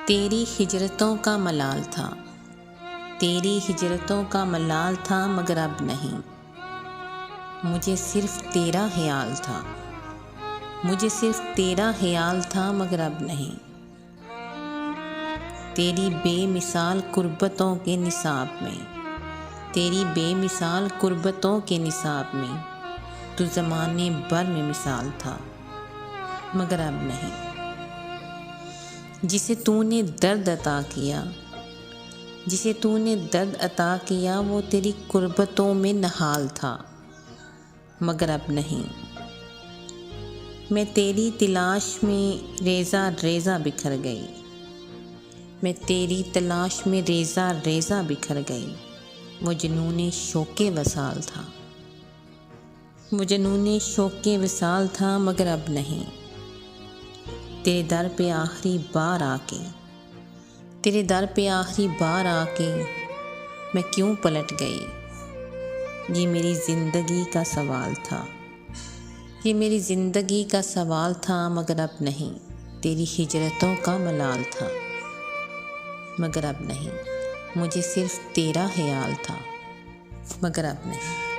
तेरी हिजरतों का मलाल था, तेरी हिजरतों का मलाल था मगर अब नहीं। मुझे सिर्फ तेरा ख्याल था, मुझे सिर्फ तेरा ख्याल था मगर अब नहीं। तेरी बेमिसाल कुर्बतों के निसाब में, तेरी बेमिसाल कुर्बतों के निसाब में तू ज़माने भर में मिसाल था मगर अब नहीं। जिसे तूने दर्द अता किया, जिसे तूने दर्द अता किया वो तेरी कुर्बतों में नहाल था मगर अब नहीं। मैं तेरी तलाश में रेज़ा रेज़ा बिखर गई, मैं तेरी तलाश में रेज़ा रेज़ा बिखर गई। वो जुनूने शौक़े वसाल था, वो जुनूने शौक़े वसाल था मगर अब नहीं। तेरे दर पे आखिरी बार आके, तेरे दर पे आखिरी बार आके मैं क्यों पलट गई। ये मेरी ज़िंदगी का सवाल था, ये मेरी ज़िंदगी का सवाल था मगर अब नहीं। तेरी हिजरतों का मलाल था मगर अब नहीं। मुझे सिर्फ तेरा ख्याल था मगर अब नहीं।